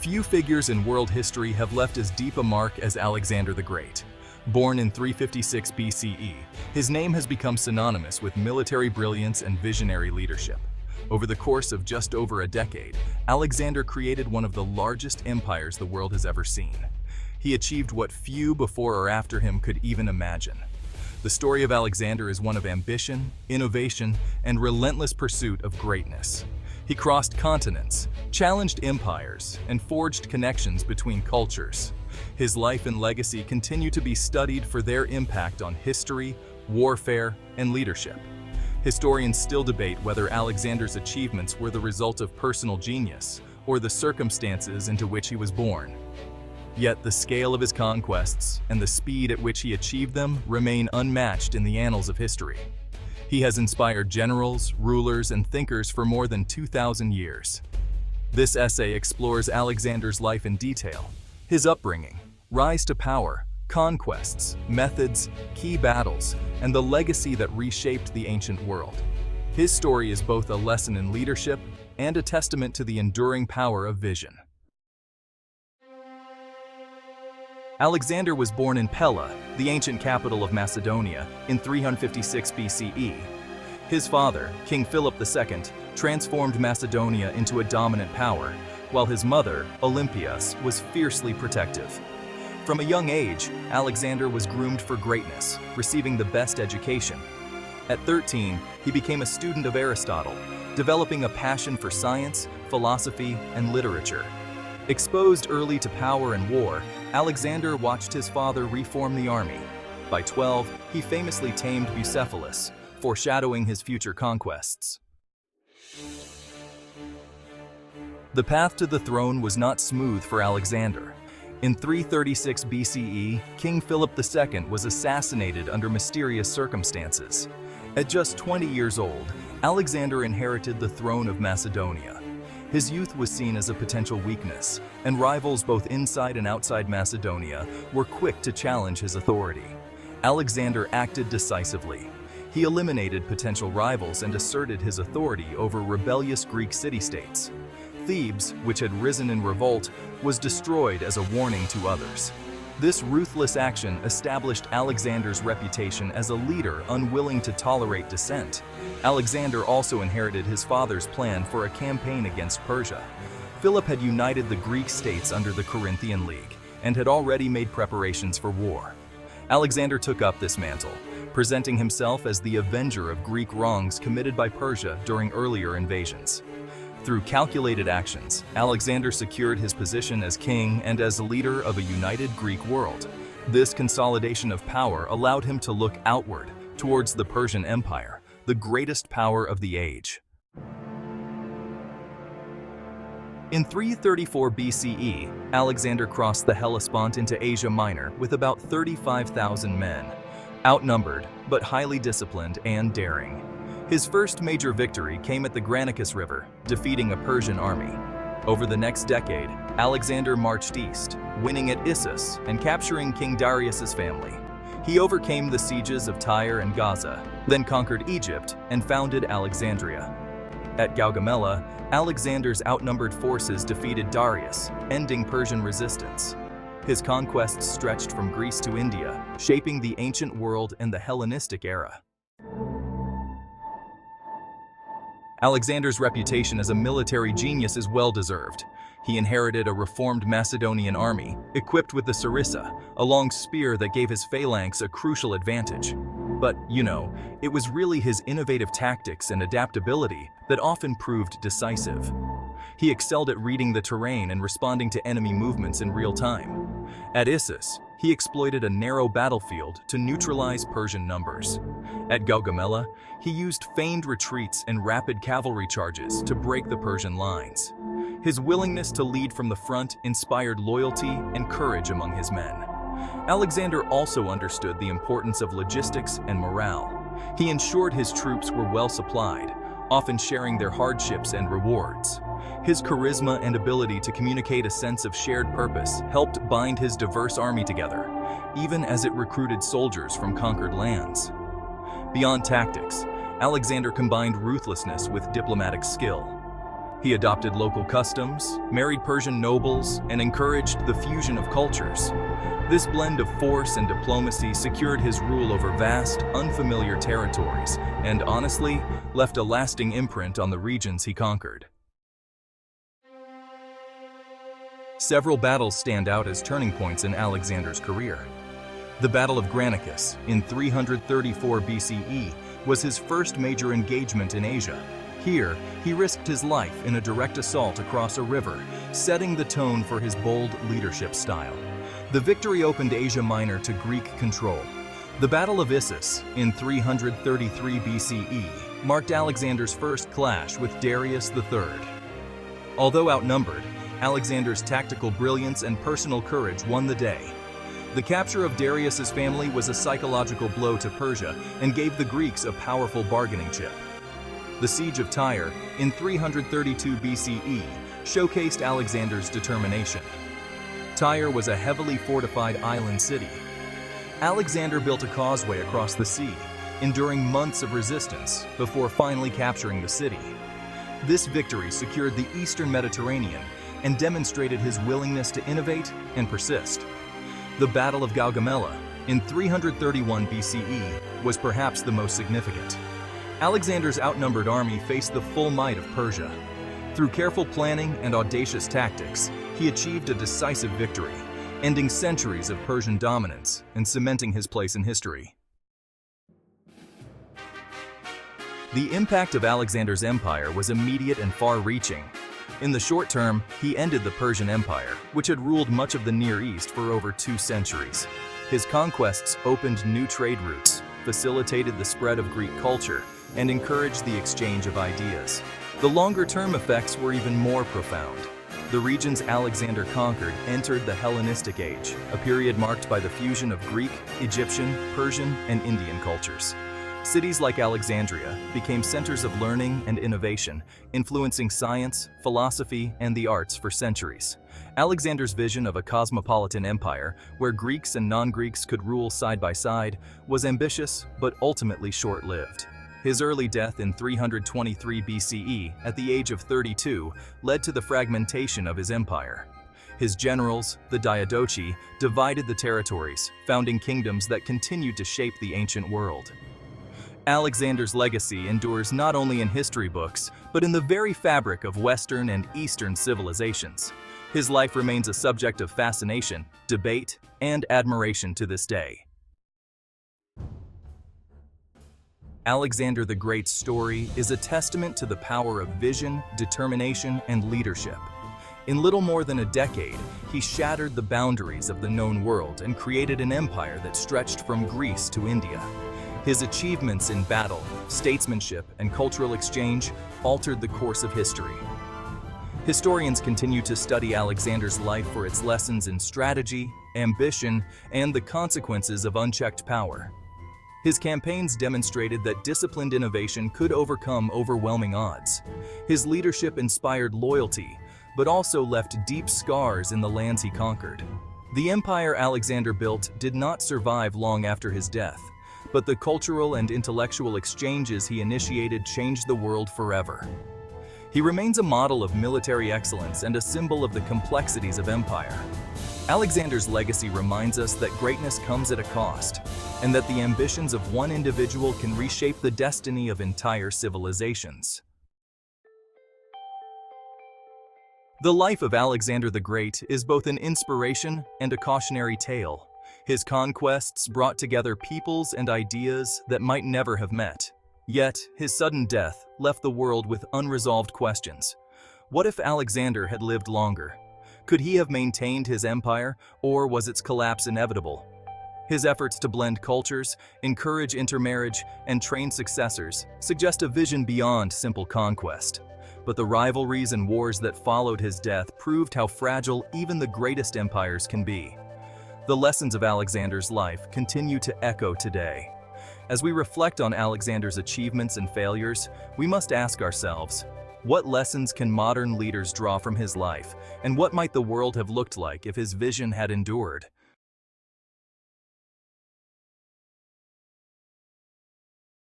Few figures in world history have left as deep a mark as Alexander the Great. Born in 356 BCE, his name has become synonymous with military brilliance and visionary leadership. Over the course of just over a decade, Alexander created one of the largest empires the world has ever seen. He achieved what few before or after him could even imagine. The story of Alexander is one of ambition, innovation, and relentless pursuit of greatness. He crossed continents, challenged empires, and forged connections between cultures. His life and legacy continue to be studied for their impact on history, warfare, and leadership. Historians still debate whether Alexander's achievements were the result of personal genius or the circumstances into which he was born. Yet the scale of his conquests and the speed at which he achieved them remain unmatched in the annals of history. He has inspired generals, rulers, and thinkers for more than 2,000 years. This essay explores Alexander's life in detail, his upbringing, rise to power, conquests, methods, key battles, and the legacy that reshaped the ancient world. His story is both a lesson in leadership and a testament to the enduring power of vision. Alexander was born in Pella, the ancient capital of Macedonia, in 356 BCE. His father, King Philip II, transformed Macedonia into a dominant power, while his mother, Olympias, was fiercely protective. From a young age, Alexander was groomed for greatness, receiving the best education. At 13, he became a student of Aristotle, developing a passion for science, philosophy, and literature. Exposed early to power and war, Alexander watched his father reform the army. By 12, he famously tamed Bucephalus, foreshadowing his future conquests. The path to the throne was not smooth for Alexander. In 336 BCE, King Philip II was assassinated under mysterious circumstances. At just 20 years old, Alexander inherited the throne of Macedonia. His youth was seen as a potential weakness, and rivals both inside and outside Macedonia were quick to challenge his authority. Alexander acted decisively. He eliminated potential rivals and asserted his authority over rebellious Greek city-states. Thebes, which had risen in revolt, was destroyed as a warning to others. This ruthless action established Alexander's reputation as a leader unwilling to tolerate dissent. Alexander also inherited his father's plan for a campaign against Persia. Philip had united the Greek states under the Corinthian League and had already made preparations for war. Alexander took up this mantle, presenting himself as the avenger of Greek wrongs committed by Persia during earlier invasions. Through calculated actions, Alexander secured his position as king and as a leader of a united Greek world. This consolidation of power allowed him to look outward towards the Persian Empire, the greatest power of the age. In 334 BCE, Alexander crossed the Hellespont into Asia Minor with about 35,000 men, outnumbered but highly disciplined and daring. His first major victory came at the Granicus River, defeating a Persian army. Over the next decade, Alexander marched east, winning at Issus and capturing King Darius' family. He overcame the sieges of Tyre and Gaza, then conquered Egypt and founded Alexandria. At Gaugamela, Alexander's outnumbered forces defeated Darius, ending Persian resistance. His conquests stretched from Greece to India, shaping the ancient world and the Hellenistic era. Alexander's reputation as a military genius is well-deserved. He inherited a reformed Macedonian army, equipped with the sarissa, a long spear that gave his phalanx a crucial advantage. But, it was really his innovative tactics and adaptability that often proved decisive. He excelled at reading the terrain and responding to enemy movements in real time. At Issus, he exploited a narrow battlefield to neutralize Persian numbers. At Gaugamela, he used feigned retreats and rapid cavalry charges to break the Persian lines. His willingness to lead from the front inspired loyalty and courage among his men. Alexander also understood the importance of logistics and morale. He ensured his troops were well supplied, often sharing their hardships and rewards. His charisma and ability to communicate a sense of shared purpose helped bind his diverse army together, even as it recruited soldiers from conquered lands. Beyond tactics, Alexander combined ruthlessness with diplomatic skill. He adopted local customs, married Persian nobles, and encouraged the fusion of cultures. This blend of force and diplomacy secured his rule over vast, unfamiliar territories, and honestly, left a lasting imprint on the regions he conquered. Several battles stand out as turning points in Alexander's career. The Battle of Granicus in 334 BCE was his first major engagement in Asia. Here, he risked his life in a direct assault across a river, setting the tone for his bold leadership style. The victory opened Asia Minor to Greek control. The Battle of Issus in 333 BCE marked Alexander's first clash with Darius III. Although outnumbered, Alexander's tactical brilliance and personal courage won the day. The capture of Darius's family was a psychological blow to Persia and gave the Greeks a powerful bargaining chip. The Siege of Tyre in 332 BCE showcased Alexander's determination. Tyre was a heavily fortified island city. Alexander built a causeway across the sea, enduring months of resistance before finally capturing the city. This victory secured the Eastern Mediterranean and demonstrated his willingness to innovate and persist. The Battle of Gaugamela in 331 BCE was perhaps the most significant. Alexander's outnumbered army faced the full might of Persia. Through careful planning and audacious tactics, he achieved a decisive victory, ending centuries of Persian dominance and cementing his place in history. The impact of Alexander's empire was immediate and far-reaching. In the short term, he ended the Persian Empire, which had ruled much of the Near East for over 2 centuries. His conquests opened new trade routes, facilitated the spread of Greek culture, and encouraged the exchange of ideas. The longer-term effects were even more profound. The regions Alexander conquered entered the Hellenistic Age, a period marked by the fusion of Greek, Egyptian, Persian, and Indian cultures. Cities like Alexandria became centers of learning and innovation, influencing science, philosophy, and the arts for centuries. Alexander's vision of a cosmopolitan empire, where Greeks and non-Greeks could rule side by side, was ambitious but ultimately short-lived. His early death in 323 BCE, at the age of 32, led to the fragmentation of his empire. His generals, the Diadochi, divided the territories, founding kingdoms that continued to shape the ancient world. Alexander's legacy endures not only in history books, but in the very fabric of Western and Eastern civilizations. His life remains a subject of fascination, debate, and admiration to this day. Alexander the Great's story is a testament to the power of vision, determination, and leadership. In little more than a decade, he shattered the boundaries of the known world and created an empire that stretched from Greece to India. His achievements in battle, statesmanship, and cultural exchange altered the course of history. Historians continue to study Alexander's life for its lessons in strategy, ambition, and the consequences of unchecked power. His campaigns demonstrated that disciplined innovation could overcome overwhelming odds. His leadership inspired loyalty, but also left deep scars in the lands he conquered. The empire Alexander built did not survive long after his death, but the cultural and intellectual exchanges he initiated changed the world forever. He remains a model of military excellence and a symbol of the complexities of empire. Alexander's legacy reminds us that greatness comes at a cost, and that the ambitions of one individual can reshape the destiny of entire civilizations. The life of Alexander the Great is both an inspiration and a cautionary tale. His conquests brought together peoples and ideas that might never have met. Yet, his sudden death left the world with unresolved questions. What if Alexander had lived longer? Could he have maintained his empire, or was its collapse inevitable? His efforts to blend cultures, encourage intermarriage, and train successors suggest a vision beyond simple conquest. But the rivalries and wars that followed his death proved how fragile even the greatest empires can be. The lessons of Alexander's life continue to echo today. As we reflect on Alexander's achievements and failures, we must ask ourselves, what lessons can modern leaders draw from his life, and what might the world have looked like if his vision had endured?